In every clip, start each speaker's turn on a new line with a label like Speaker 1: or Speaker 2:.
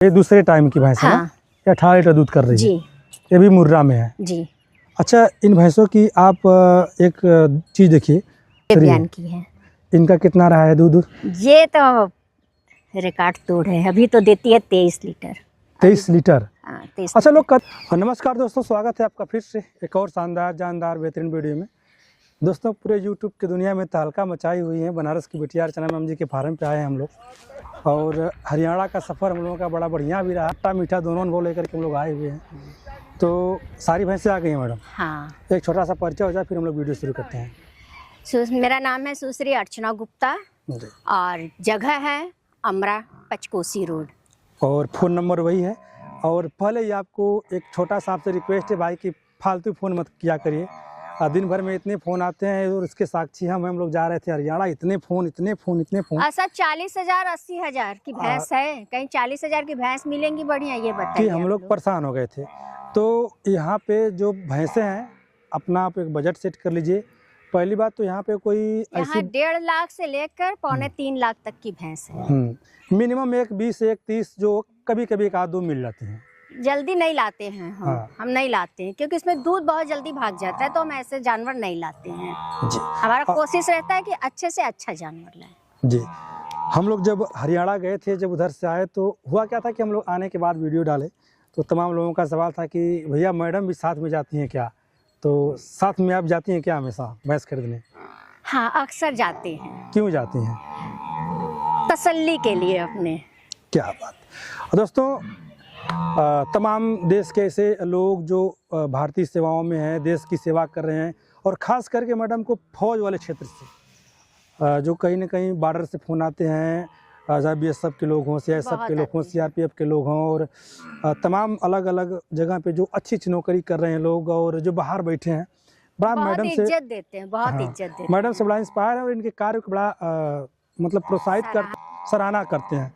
Speaker 1: ये दूसरे टाइम की भैंस है ना? ये 18 लीटर दूध कर रही
Speaker 2: जी।
Speaker 1: है। ये भी मुर्रा में है
Speaker 2: जी।
Speaker 1: अच्छा, इन भैंसों की आप एक चीज़ देखिए,
Speaker 2: बयान की है।
Speaker 1: इनका कितना रहा है दूध?
Speaker 2: ये तो रिकॉर्ड तोड़ है, अभी तो देती है 23 लीटर।
Speaker 1: 23 लीटर।
Speaker 2: 23
Speaker 1: अच्छा लोग नमस्कार दोस्तों, स्वागत है आपका फिर से एक और शानदार जानदार बेहतरीन वीडियो में। दोस्तों पूरे यूट्यूब की दुनिया में तहलका मचाई हुई है बनारस की बिटियार चना मैम जी के फार्म पे आए हैं हम लोग, और हरियाणा का सफ़र हम लोगों का बड़ा बढ़िया भी रहा, खट्टा मीठा दोनों अनुभव लेकर के हम लोग आए हुए हैं। तो सारी भैंसें आ गई हैं मैडम?
Speaker 2: हाँ।
Speaker 1: एक छोटा सा परिचय हो जाए फिर हम लोग वीडियो शुरू करते हैं।
Speaker 2: मेरा नाम है सुश्री अर्चना गुप्ता और जगह है अमरा पचकोसी रोड, और
Speaker 1: फ़ोन नंबर वही है। और पहले ही आपको एक छोटा सा आपसे रिक्वेस्ट है भाई कि फालतू फ़ोन मत किया करिए। दिन भर में इतने फ़ोन आते हैं और इसके साक्षी हम लोग जा रहे थे हरियाणा, इतने फ़ोन
Speaker 2: सब 40,000 80,000 की भैंस है, कहीं 40,000 की भैंस मिलेंगी बढ़िया, ये बताइए।
Speaker 1: कि हम लोग परेशान हो गए थे। तो यहाँ पे जो भैंसें हैं अपना आप एक बजट सेट कर लीजिए। पहली बात तो यहाँ पे कोई
Speaker 2: यहाँ
Speaker 1: ऐसी
Speaker 2: 1.5 लाख से लेकर 2.25 लाख तक की भैंस है।
Speaker 1: मिनिमम एक 20 एक 30 जो कभी कभी एक आध दो मिल जाती हैं।
Speaker 2: जल्दी नहीं लाते हैं हम नहीं लाते हैं क्योंकि इसमें दूध बहुत जल्दी भाग जाता है, तो हम ऐसे जानवर नहीं लाते हैं जी। हमारा कोशिश रहता है कि अच्छे से अच्छा जानवर लाएं
Speaker 1: जी। हम लोग जब हरियाणा गए थे, जब उधर से आए तो हुआ क्या था कि हम लोग आने के बाद वीडियो डाले तो तमाम लोगों का सवाल था कि भैया मैडम भी साथ में जाती हैं क्या? तो साथ में आप जाती हैं क्या हमेशा भैंस खरीदने?
Speaker 2: हाँ, अक्सर जाते हैं।
Speaker 1: क्यों जाती हैं?
Speaker 2: तसल्ली के लिए अपने।
Speaker 1: क्या बात। दोस्तों तमाम देश के ऐसे लोग जो भारतीय सेवाओं में हैं, देश की सेवा कर रहे हैं, और ख़ास करके मैडम को फौज वाले क्षेत्र से जो कहीं ना कहीं बॉर्डर से फ़ोन आते हैं, चाहे BSF के लोग हों, CSF के लोग हों, CRPF के लोग हों, और तमाम अलग अलग जगह पे जो अच्छी अच्छी नौकरी कर रहे हैं लोग और जो बाहर बैठे हैं, बड़ा मैडम से
Speaker 2: इज्जत देते हैं, बहुत इज्जत देते हैं।
Speaker 1: मैडम से बड़ा इंस्पायर है और इनके कार्य को बड़ा मतलब प्रोत्साहित कर सराहना करते हैं।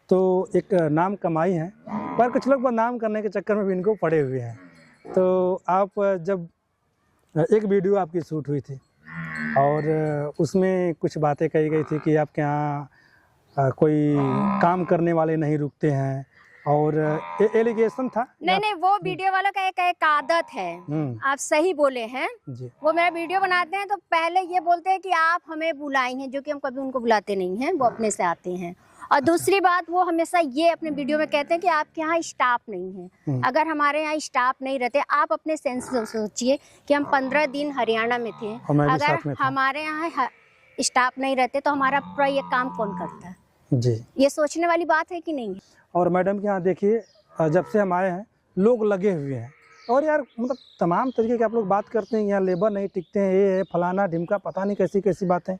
Speaker 1: तो एक नाम कमाई है, पर कुछ लोग बदनाम करने के चक्कर में भी इनको पड़े हुए हैं। तो आप जब एक वीडियो आपकी शूट हुई थी और उसमें कुछ बातें कही गई थी कि आपके यहाँ कोई काम करने वाले नहीं रुकते हैं, और एलिगेशन था।
Speaker 2: नहीं, वो वीडियो वाला का एक आदत है। आप सही बोले हैं जी। वो मेरा वीडियो बनाते हैं तो पहले ये बोलते हैं कि आप हमें बुलाई हैं, जो कि हम कभी उनको बुलाते नहीं हैं, वो अपने से आते हैं। और दूसरी बात, वो हमेशा ये अपने वीडियो में कहते हैं कि आपके यहाँ स्टाफ नहीं है। अगर हमारे यहाँ स्टाफ नहीं रहते, आप अपने सेंस से सोचिए कि हम 15 दिन हरियाणा में थे, अगर हमारे यहाँ स्टाफ नहीं रहते तो हमारा पूरा ये काम कौन करता जी? ये सोचने वाली बात है कि नहीं?
Speaker 1: और मैडम के यहाँ देखिए, जब से हम आए हैं लोग लगे हुए हैं, और यार मतलब तमाम तरीके के आप लोग बात करते हैं, यहाँ लेबर नहीं टिकते हैं, ये है फलाना ढिमका, पता नहीं कैसी कैसी बातें।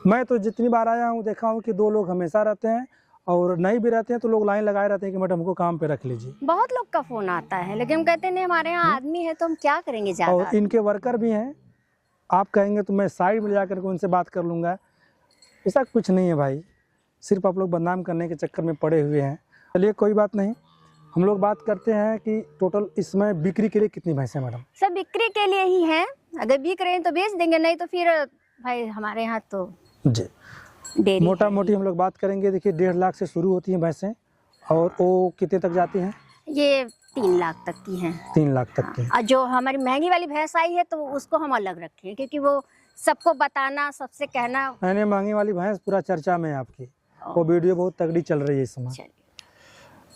Speaker 1: मैं तो जितनी बार आया हूँ देखा हूँ कि 2 लोग हमेशा रहते हैं, और नहीं भी रहते हैं तो लोग लाइन लगाए रहते हैं कि मैडम हमको काम पे रख लीजिए।
Speaker 2: बहुत लोग का फोन आता है, लेकिन हम कहते नहीं हमारे यहाँ आदमी है तो हम क्या करेंगे ज़्यादा।
Speaker 1: और इनके वर्कर भी हैं, आप कहेंगे तो मैं साइड में जाकर के उनसे बात कर लूँगा, ऐसा कुछ नहीं है भाई, सिर्फ आप लोग बदनाम करने के चक्कर में पड़े हुए हैं। चलिए कोई बात नहीं, हम लोग बात करते हैं कि टोटल इसमें बिक्री के लिए कितनी भैंसें मैडम?
Speaker 2: सब बिक्री के लिए ही हैं, अगर बिक रहे हैं तो बेच देंगे, नहीं तो फिर भाई हमारे यहाँ तो
Speaker 1: जी मोटा मोटी हम लोग बात करेंगे। देखिए 1.5 लाख से शुरू होती हैं भैंसें, और वो कितने तक जाती हैं? ये
Speaker 2: 3 लाख तक की हैं।
Speaker 1: 3 लाख तक की।
Speaker 2: और जो हमारी महंगी वाली भैंस आई है तो उसको हम अलग रखे हैं, क्योंकि वो सबको बताना, सबसे कहना।
Speaker 1: मैंने महंगी वाली भैंस पूरा चर्चा में है आपकी, वो वीडियो बहुत तगड़ी चल रही है इस समय।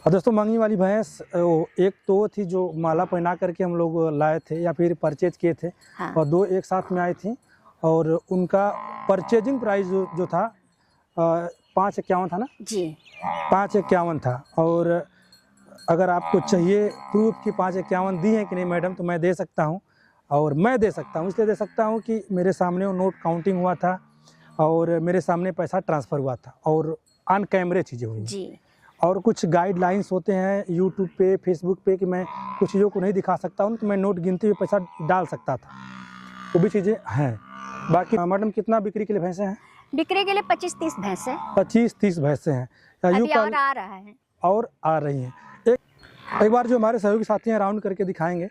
Speaker 1: और दोस्तों महंगी वाली भैंस एक तो थी जो माला पहना करके हम लोग लाए थे या फिर परचेज किए थे, और 2 एक साथ में आई थी, और उनका परचेजिंग प्राइस जो था 551 था ना जी? 551 था। और अगर आपको चाहिए प्रूफ कि 551 दी है कि नहीं मैडम, तो मैं दे सकता हूं, और मैं दे सकता हूं, इसलिए दे सकता हूं कि मेरे सामने वो नोट काउंटिंग हुआ था, और मेरे सामने पैसा ट्रांसफ़र हुआ था, और ऑन कैमरे चीज़ें हुई जी। और कुछ गाइडलाइंस होते हैं यूट्यूब पे, फेसबुक पे, कि मैं कुछ चीज़ों को नहीं दिखा सकता हूँ, तो मैं नोट गिनते हुए पैसा डाल सकता था, वो भी चीज़ें हैं। बाकी मैडम कितना बिक्री के लिए भैंसें हैं? बिक्री के लिए 25-30 भैंसें। 25-30 भैंसें हैं।
Speaker 2: अभी और आ रहा है,
Speaker 1: और आ रही हैं। एक बार जो हमारे सहयोगी साथी हैं राउंड करके दिखाएंगे।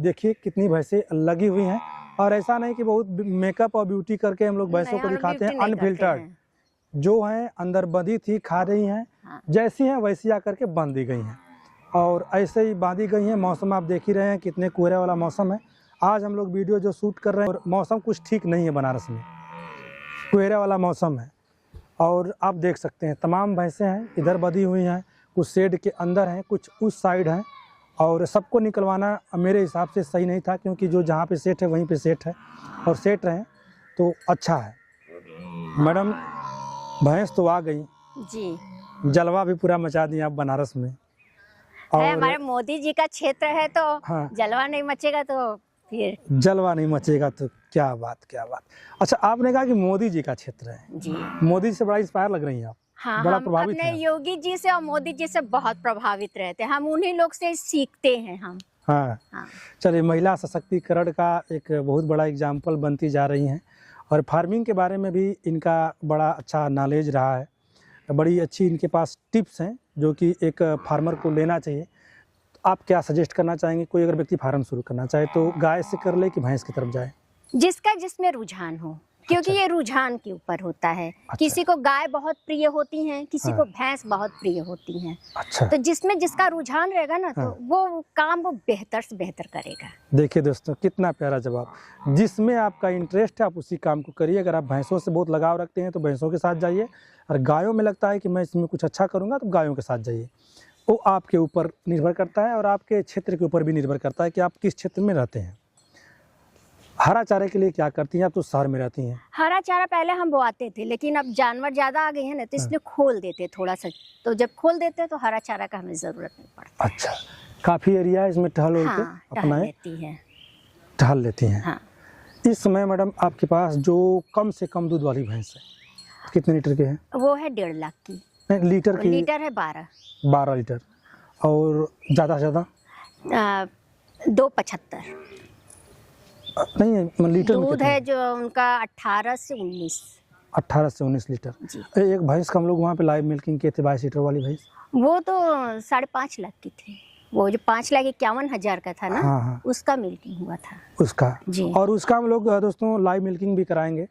Speaker 1: देखिए कितनी भैंसें लगी हुई हैं, और ऐसा नहीं कि बहुत मेकअप और ब्यूटी करके हम लोग भैंसों को दिखाते हैं, अनफिल्टर्ड जो हैं अंदर बंधी थी, खा रही हैं।
Speaker 2: हाँ।
Speaker 1: जैसी हैं वैसी आकर के बांध दी गई हैं और ऐसे ही बांधी गई हैं। मौसम आप देख ही रहे हैं कितने कोहरे वाला मौसम है। आज हम लोग वीडियो जो शूट कर रहे हैं और मौसम कुछ ठीक नहीं है, बनारस में कोहरे वाला मौसम है। और आप देख सकते हैं तमाम भैंसें हैं, इधर बंधी हुई हैं, कुछ शेड के अंदर हैं, कुछ उस साइड हैं। और सबको निकलवाना मेरे हिसाब से सही नहीं था, क्योंकि जो जहाँ पे सेट है वहीं पे सेट है और सेट रहें तो अच्छा है। मैडम भैंस तो आ गई
Speaker 2: जी,
Speaker 1: जलवा भी पूरा मचा दिया आप बनारस में।
Speaker 2: है हमारे मोदी जी का क्षेत्र है तो
Speaker 1: हाँ,
Speaker 2: जलवा नहीं मचेगा तो फिर
Speaker 1: जलवा नहीं मचेगा तो क्या बात क्या बात। अच्छा, आपने कहा कि मोदी जी का क्षेत्र है
Speaker 2: जी।
Speaker 1: मोदी जी से बड़ा इंस्पायर लग रही हैं आप।
Speaker 2: हाँ,
Speaker 1: बड़ा
Speaker 2: हम
Speaker 1: प्रभावित
Speaker 2: अपने
Speaker 1: हैं।
Speaker 2: योगी जी से और मोदी जी से बहुत प्रभावित रहते हैं। हम उन्हीं लोग से सीखते हैं हम।
Speaker 1: हाँ,
Speaker 2: हाँ।
Speaker 1: चलिए, महिला सशक्तिकरण का एक बहुत बड़ा एग्जाम्पल बनती जा रही हैं और फार्मिंग के बारे में भी इनका बड़ा अच्छा नॉलेज रहा है। बड़ी अच्छी इनके पास टिप्स हैं जो कि एक फार्मर को लेना चाहिए। आप क्या सजेस्ट करना चाहेंगे? कोई अगर व्यक्ति फार्म शुरू करना चाहे तो गाय से कर ले कि भैंस की तरफ जाए?
Speaker 2: जिसका जिसमें रुझान हो, क्योंकि
Speaker 1: अच्छा।
Speaker 2: ये रुझान के ऊपर होता है।
Speaker 1: अच्छा।
Speaker 2: किसी को गाय बहुत प्रिय होती हैं, किसी
Speaker 1: हाँ।
Speaker 2: को भैंस बहुत प्रिय होती हैं।
Speaker 1: अच्छा,
Speaker 2: तो जिसमें जिसका रुझान रहेगा ना, तो
Speaker 1: हाँ।
Speaker 2: वो काम वो बेहतर से बेहतर करेगा।
Speaker 1: देखिए दोस्तों, कितना प्यारा जवाब। जिसमें आपका इंटरेस्ट है आप उसी काम को करिए। अगर आप भैंसों से बहुत लगाव रखते हैं तो भैंसों के साथ जाइए, और गायों में लगता है कि मैं इसमें कुछ अच्छा करूँगा तो गायों के साथ जाइए। वो आपके ऊपर निर्भर करता है और आपके क्षेत्र के ऊपर भी निर्भर करता है कि आप किस क्षेत्र में रहते हैं। हरा चारे के लिए क्या करती हैं? आप तो शहर में रहती हैं।
Speaker 2: हरा चारा पहले हम बोआते थे, लेकिन अब जानवर ज्यादा आ गए हैं ना, तो इसलिए खोल देते थोड़ा सा। तो जब खोल देते तो हरा चारा का हमें जरूरत नहीं पड़ता।
Speaker 1: अच्छा, काफ़ी एरिया है इसमें टहल
Speaker 2: हाँ,
Speaker 1: के अपना
Speaker 2: टहल लेती है।
Speaker 1: हैं।
Speaker 2: हाँ।
Speaker 1: इस समय मैडम आपके पास जो कम से कम दूध वाली भैंस है कितने लीटर की है?
Speaker 2: वो है 1.5 लाख की।
Speaker 1: नहीं, लीटर की?
Speaker 2: लीटर है 12
Speaker 1: लीटर। और ज़्यादा से ज़्यादा
Speaker 2: 2.75
Speaker 1: नहीं, लीटर में
Speaker 2: दूध
Speaker 1: कितना
Speaker 2: है जो उनका 18 से 19।
Speaker 1: 18 से 19 लीटर
Speaker 2: जी।
Speaker 1: एक भैंस का हम लोग वहाँ पे लाइव मिल्किंग किए थे, 22 लीटर वाली भैंस।
Speaker 2: वो तो 5.5 लाख की थी। वो जो 5,51,000 का था ना,
Speaker 1: हाँ, हाँ।
Speaker 2: उसका मिल्किंग हुआ था
Speaker 1: उसका
Speaker 2: जी।
Speaker 1: और उसका हम लोग दोस्तों लाइव मिल्किंग भी कराएंगे।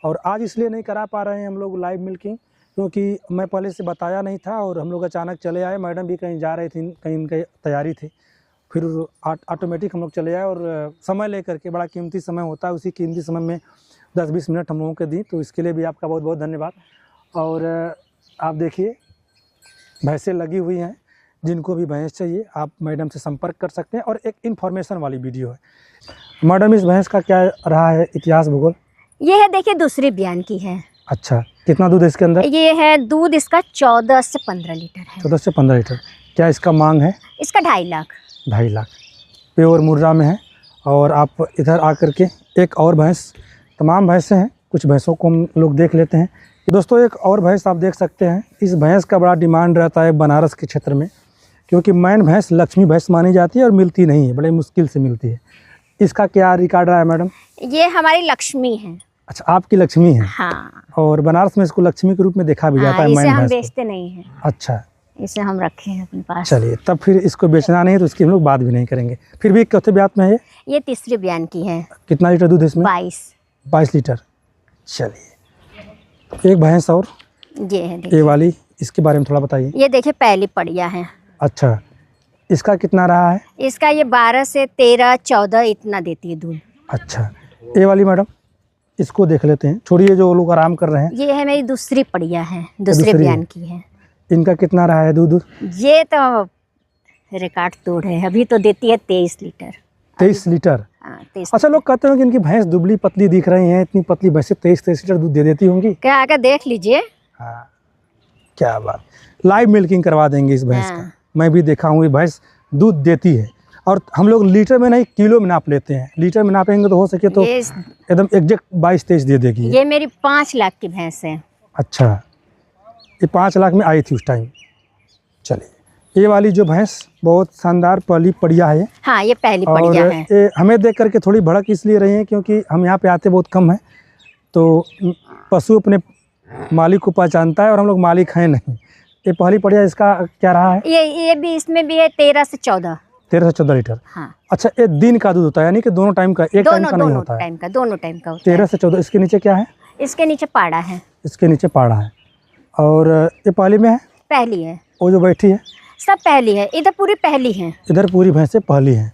Speaker 1: और आज इसलिए नहीं करा पा रहे हैं हम लोग लाइव मिल्किंग, क्योंकि मैं पहले से बताया नहीं था और हम लोग अचानक चले आए। मैडम भी कहीं जा रही थी, कहीं उनकी तैयारी थी, फिर ऑटोमेटिक हम लोग चले आए। और समय लेकर के, बड़ा कीमती समय होता है, उसी कीमती समय में 10-20 मिनट हम लोगों को दी, तो इसके लिए भी आपका बहुत बहुत धन्यवाद। और आप देखिए भैंसें लगी हुई हैं, जिनको भी भैंस चाहिए आप मैडम से संपर्क कर सकते हैं। और एक इन्फॉर्मेशन वाली वीडियो है। मैडम, इस भैंस का क्या रहा है इतिहास भूगोल?
Speaker 2: ये है, देखिए, दूसरी बयान की है।
Speaker 1: अच्छा, कितना दूध है इसके अंदर?
Speaker 2: ये है दूध इसका 14 से 15 लीटर है।
Speaker 1: 14 से 15 लीटर। क्या इसका मांग है?
Speaker 2: इसका 2.5 लाख।
Speaker 1: 2.5 लाख प्योर मुर्रा में है। और आप इधर आकर के एक और भैंस, तमाम भैंसें हैं, कुछ भैंसों को हम लोग देख लेते हैं। दोस्तों, एक और भैंस आप देख सकते हैं। इस भैंस का बड़ा डिमांड रहता है बनारस के क्षेत्र में, क्योंकि मैन भैंस लक्ष्मी भैंस मानी जाती है और मिलती नहीं है, बड़े मुश्किल से मिलती है। इसका क्या रिकॉर्ड रहा है मैडम?
Speaker 2: ये हमारी लक्ष्मी है।
Speaker 1: अच्छा, आपकी लक्ष्मी है।
Speaker 2: हाँ।
Speaker 1: और बनारस में इसको लक्ष्मी के रूप में देखा भी जाता है।
Speaker 2: इसे
Speaker 1: मैन
Speaker 2: हम
Speaker 1: भैंस को
Speaker 2: बेचते नहीं हैं।
Speaker 1: अच्छा,
Speaker 2: इसे हम रखे हैं अपने पास।
Speaker 1: चलिए, तब फिर इसको बेचना नहीं है तो इसकी हम लोग बात भी नहीं करेंगे। फिर भी चौथे ब्यात में है
Speaker 2: ये तीसरी बयान की है।
Speaker 1: कितना लीटर दूध है इसमें?
Speaker 2: 22
Speaker 1: लीटर। चलिए, एक भैंस और
Speaker 2: ये है,
Speaker 1: ये वाली, इसके बारे में थोड़ा बताइए।
Speaker 2: ये देखिए, पहली पड़िया है।
Speaker 1: अच्छा, इसका कितना रहा है?
Speaker 2: इसका ये 12 से 13, 14 इतना देती है दूध।
Speaker 1: अच्छा, ये वाली मैडम, इसको देख लेते हैं। छोड़िए, जो लोग आराम कर रहे हैं।
Speaker 2: ये है मेरी दूसरी पड़िया है, दूसरे बयान की है।
Speaker 1: इनका कितना रहा है दूध?
Speaker 2: ये तो रिकॉर्ड तोड़ है, अभी तो देती है 23 लीटर।
Speaker 1: 23 लीटर।
Speaker 2: हाँ, 23।
Speaker 1: अच्छा, लोग कहते हैं कि इनकी भैंस दुबली पतली दिख रही हैं, इतनी पतली भैंसें 23 लीटर दूध दे देती होंगी।
Speaker 2: क्या आकर देख लीजिए।
Speaker 1: हाँ, क्या बात। लाइव मिल्किंग करवा देंगे इस भैंस का। मैं भी देखा हूँ, ये भैंस दूध देती है। और हम लोग लीटर में नहीं, किलो में नाप लेते हैं। लीटर में नापेंगे तो हो सके तो एकदम एग्जैक्ट 22-23 दे देगी।
Speaker 2: ये मेरी 5 लाख की भैंस है।
Speaker 1: अच्छा, ये 5 लाख में आई थी उस टाइम। चलिए, ये वाली जो भैंस बहुत शानदार पहली पड़िया है।
Speaker 2: हाँ, ये पहली
Speaker 1: और
Speaker 2: पड़िया है।
Speaker 1: ये हमें देख करके थोड़ी भड़क इसलिए रही है क्योंकि हम यहाँ पे आते बहुत कम हैं, तो पशु अपने मालिक को पहचानता है और हम लोग मालिक हैं नहीं। ये पहली पड़िया, इसका क्या रहा है?
Speaker 2: ये भी, इसमें भी है 13 से 14।
Speaker 1: 13 से 14 लीटर।
Speaker 2: हाँ।
Speaker 1: अच्छा, ये दिन का दूध होता है, यानी कि दोनों टाइम का, एक टाइम का नहीं होता है?
Speaker 2: दोनों टाइम का होता है।
Speaker 1: 13 से 14। इसके नीचे क्या है?
Speaker 2: इसके नीचे पाड़ा है।
Speaker 1: इसके नीचे पाड़ा है। और ये पहली में है?
Speaker 2: पहली है।
Speaker 1: वो जो बैठी है
Speaker 2: सब पहली है, इधर पूरी पहली है।
Speaker 1: इधर पूरी भैंसें पहली हैं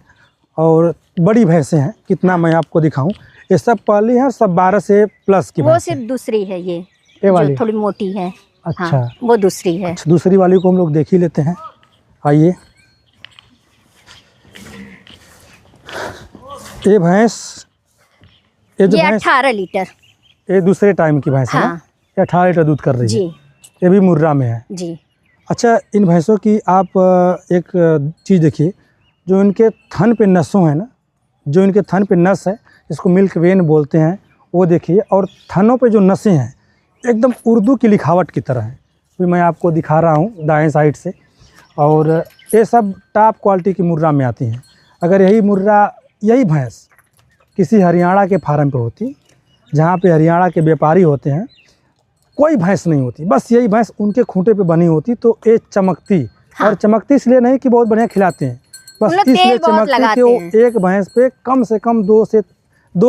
Speaker 1: और बड़ी भैंसें हैं। कितना मैं आपको दिखाऊं, ये सब पहली हैं, सब 12 से प्लस की।
Speaker 2: वो सिर्फ दूसरी है, ये
Speaker 1: वाली
Speaker 2: जो थोड़ी मोटी है।
Speaker 1: अच्छा।
Speaker 2: हाँ, वो दूसरी है।
Speaker 1: अच्छा, दूसरी वाली को हम लोग देख ही लेते हैं। आइए, ये भैंस, ये जो भैंस
Speaker 2: 18 लीटर,
Speaker 1: ये दूसरे टाइम की भैंस है ना?
Speaker 2: हाँ।
Speaker 1: ये 18 लीटर दूध कर रही
Speaker 2: जी
Speaker 1: है। ये भी मुर्रा में है
Speaker 2: जी।
Speaker 1: अच्छा, इन भैंसों की आप एक चीज़ देखिए, जो इनके थन पे नसों है ना, जो इनके थन पे नस है, इसको मिल्क वेन बोलते हैं, वो देखिए। और थनों पे जो नसें हैं एकदम उर्दू की लिखावट की तरह है। भी मैं आपको दिखा रहा हूँ दाएं साइड से। और ये सब टॉप क्वालिटी की मुर्रा में आती हैं। अगर यही भैंस किसी हरियाणा के फार्म पे होती, जहाँ पे हरियाणा के व्यापारी होते हैं, कोई भैंस नहीं होती, बस यही भैंस उनके खूंटे पे बनी होती, तो ये चमकती। हाँ। और चमकती इसलिए नहीं कि बहुत बढ़िया खिलाते हैं, बस इसलिए चमकती कि वो एक भैंस पे कम से कम 2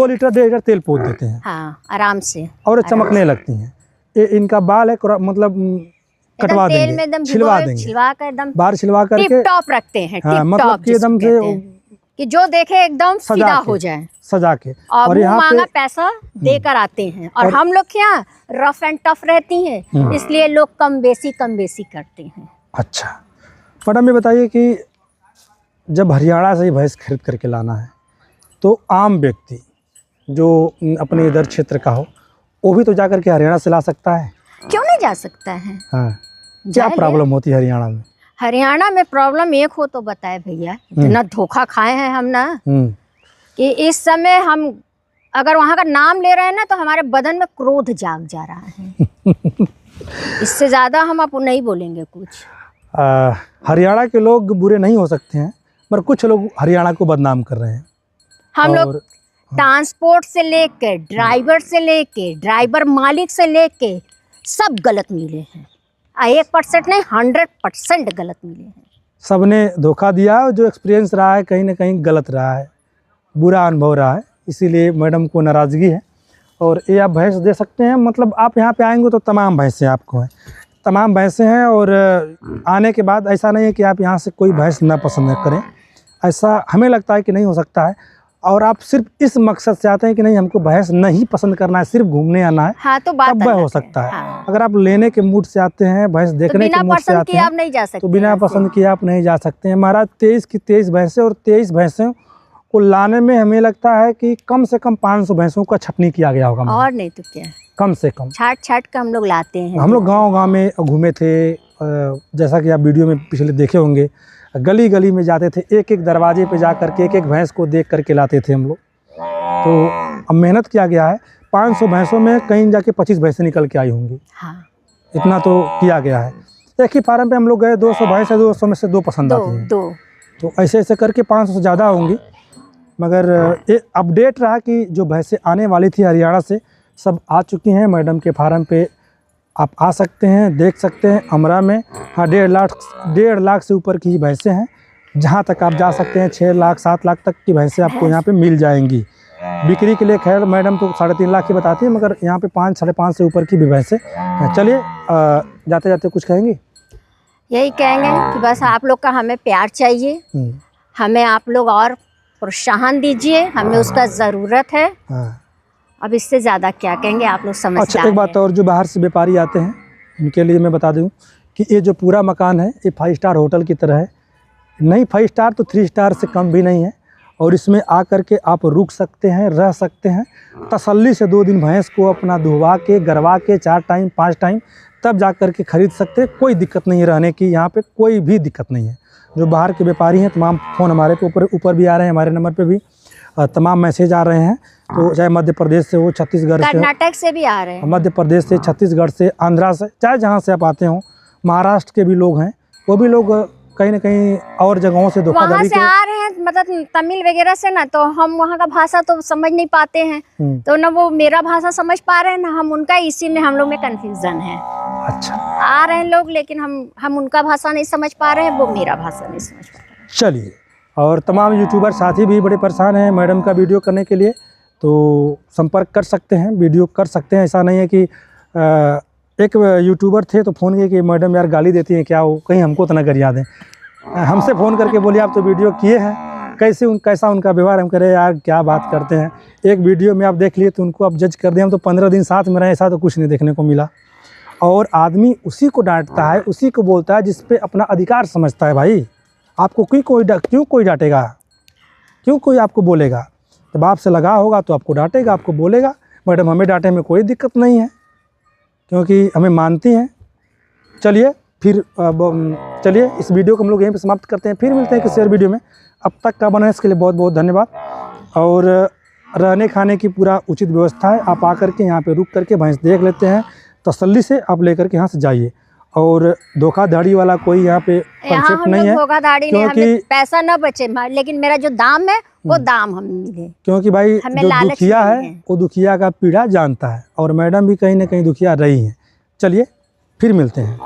Speaker 1: लीटर 1.5 लीटर तेल पोत देते हैं।
Speaker 2: हाँ, आराम से।
Speaker 1: और चमकने लगती हैं। ये इनका बाल है, मतलब कटवा देंगे, छिलवा देंगे, बाल छिलवा करके
Speaker 2: टॉप रखते हैं।
Speaker 1: हाँ, मतलब कि एकदम से
Speaker 2: कि जो देखे एकदम फिदा हो जाए,
Speaker 1: सजा के।
Speaker 2: और यहाँ मांगा पैसा देकर आते हैं। और हम लोग क्या रफ एंड टफ रहती हैं, इसलिए लोग कम बेसी करते हैं।
Speaker 1: अच्छा मैडम, ये बताइए कि जब हरियाणा से ही भैंस खरीद करके लाना है, तो आम व्यक्ति जो अपने इधर क्षेत्र का हो, वो भी तो जा करके हरियाणा से ला सकता है?
Speaker 2: क्यों नहीं जा सकता है?
Speaker 1: हाँ, क्या प्रॉब्लम होती है हरियाणा में?
Speaker 2: हरियाणा में प्रॉब्लम एक हो तो बताए भैया, इतना धोखा खाए हैं हम ना, कि इस समय हम अगर वहाँ का नाम ले रहे हैं ना, तो हमारे बदन में क्रोध जाग जा रहा है। इससे ज्यादा हम आप नहीं बोलेंगे कुछ।
Speaker 1: हरियाणा के लोग बुरे नहीं हो सकते हैं, पर कुछ लोग हरियाणा को बदनाम कर रहे हैं। हम लोग
Speaker 2: ट्रांसपोर्ट से लेके, ड्राइवर से लेके, ड्राइवर मालिक से लेके सब गलत मिले हैं। 1% नहीं, 100% गलत मिले हैं। सबने
Speaker 1: धोखा दिया। जो एक्सपीरियंस रहा है कहीं ना कहीं गलत रहा है, बुरा अनुभव रहा है, इसीलिए मैडम को नाराज़गी है। और ये आप भैंस दे सकते हैं, मतलब आप यहाँ पे आएंगे तो तमाम भैंसें आपको हैं, तमाम भैंसें हैं। और आने के बाद ऐसा नहीं है कि आप यहाँ से कोई भैंस ना पसंद करें, ऐसा हमें लगता है कि नहीं हो सकता है। और आप सिर्फ इस मकसद से आते हैं कि नहीं हमको भैंस नहीं पसंद करना है, सिर्फ घूमने आना है,
Speaker 2: हाँ, तो बात
Speaker 1: तब हो सकता है। हाँ। अगर आप लेने के मूड से आते हैं, भैंस देखने के मूड से आते हैं,
Speaker 2: नहीं जा सकते,
Speaker 1: तो बिना पसंद किए आप नहीं जा सकते हैं। महाराज 23 की 23 भैंसें, और 23 भैंसों को लाने में हमें लगता है कि कम से कम 500 भैंसों का छटनी किया गया होगा।
Speaker 2: और नहीं तो क्या,
Speaker 1: कम से कम
Speaker 2: छाट का हम लोग लाते हैं।
Speaker 1: हम लोग गाँव में घूमे थे, जैसा कि आप वीडियो में पिछले देखे होंगे, गली गली में जाते थे, एक एक दरवाजे पे जा करके एक एक भैंस को देख करके लाते थे हम लोग। तो अब मेहनत किया गया है। 500 भैंसों में कहीं जाके 25 भैंसें निकल के आई होंगी। हाँ। इतना तो किया गया है। एक ही फार्म पे हम लोग गए, 200 भैंस है, 200 में से 2 पसंद आती हैं। तो ऐसे ऐसे करके 500 से ज़्यादा होंगी। मगर ये अपडेट रहा कि जो भैंसें आने वाली थी हरियाणा से, सब आ चुकी हैं। मैडम के फार्म पे आप आ सकते हैं, देख सकते हैं। अमरा में हाँ 1.5 लाख से ऊपर की भैंसें हैं। जहाँ तक आप जा सकते हैं 6 लाख 7 लाख तक की भैंसें आपको यहाँ पे मिल जाएंगी। बिक्री के लिए खैर मैडम तो 3.5 लाख की बताती है, मगर यहाँ पे 5 साढ़े 5 से ऊपर की भी भैंसें। चलिए जाते जाते कुछ कहेंगे?
Speaker 2: यही कहेंगे कि बस आप लोग का हमें प्यार चाहिए, हमें आप लोग और प्रोत्साहन दीजिए, हमें उसका ज़रूरत है। अब इससे ज़्यादा क्या कहेंगे, आप लोग समझदार हैं।
Speaker 1: अच्छा, एक बात और, जो बाहर से व्यापारी आते हैं उनके लिए मैं बता दूं कि ये जो पूरा मकान है ये 5 स्टार होटल की तरह है। नहीं 5 स्टार तो 3 स्टार से कम भी नहीं है। और इसमें आकर के आप रुक सकते हैं, रह सकते हैं, तसल्ली से 2 दिन भैंस को अपना दुहवा के, गरवा के 4 टाइम 5 टाइम तब जा कर के ख़रीद सकते हैं। कोई दिक्कत नहीं है रहने की, यहाँ पे कोई भी दिक्कत नहीं है। जो बाहर के व्यापारी हैं, तमाम फ़ोन हमारे पे ऊपर भी आ रहे हैं, हमारे नंबर पे भी तमाम मैसेज आ रहे हैं। तो चाहे मध्य प्रदेश से हो, छत्तीसगढ़ से,
Speaker 2: कर्नाटक से भी आ रहे हैं,
Speaker 1: मध्य प्रदेश से, छत्तीसगढ़ से, आंध्रा से, चाहे जहाँ से आप आते हो, महाराष्ट्र के भी लोग हैं, वो भी लोग कहीं ना कहीं और जगहों से धोखाधड़ी
Speaker 2: से आ रहे हैं, मतलब तमिल वगैरह से ना, तो हम वहाँ का भाषा तो समझ नहीं पाते हैं, तो ना वो मेरा भाषा समझ पा रहे हैं ना हम उनका, इसी में हम लोग में कंफ्यूजन है।
Speaker 1: अच्छा,
Speaker 2: आ रहे हैं लोग, लेकिन हम उनका भाषा नहीं समझ पा रहे हैं, वो मेरा भाषा नहीं समझ पा रहे हैं।
Speaker 1: चलिए, और तमाम यूट्यूबर साथी भी बड़े परेशान हैं मैडम का वीडियो करने के लिए, तो संपर्क कर सकते हैं, वीडियो कर सकते हैं। ऐसा नहीं है कि एक यूट्यूबर थे तो फ़ोन किए कि मैडम यार गाली देती हैं क्या, वो कहीं हमको तो ना गरिया दें। हमसे फ़ोन करके बोलिए आप तो वीडियो किए हैं, कैसा उनका व्यवहार। हम करें यार क्या बात करते हैं, एक वीडियो में आप देख लिए तो उनको आप जज कर दें। हम तो 15 दिन साथ में रहे, ऐसा तो कुछ नहीं देखने को मिला। और आदमी उसी को डांटता है, उसी को बोलता है जिस पे अपना अधिकार समझता है। भाई आपको क्यों कोई डांटेगा, क्यों कोई आपको बोलेगा? जब आपसे लगा होगा तो आपको डांटेगा, आपको बोलेगा। मैडम हमें डांटे में कोई दिक्कत नहीं है, क्योंकि हमें मानती हैं। चलिए फिर चलिए इस वीडियो को हम लोग यहीं पे समाप्त करते हैं, फिर मिलते हैं किसी और वीडियो में। अब तक का बना इसके लिए बहुत बहुत धन्यवाद। और रहने खाने की पूरा उचित व्यवस्था है, आप आकर के यहाँ पे रुक करके भैंस देख लेते हैं, तसल्ली से आप लेकर के यहाँ से जाइए। और धोखाधड़ी वाला कोई यहाँ पे कंसेप्ट नहीं है,
Speaker 2: धोखाधड़ी नहीं, हमें पैसा ना बचे, लेकिन मेरा जो दाम है वो दाम हमें मिले।
Speaker 1: क्योंकि भाई जो दुखिया है वो दुखिया का पीड़ा जानता है, और मैडम भी कहीं ना कहीं दुखिया रही हैं। चलिए फिर मिलते हैं।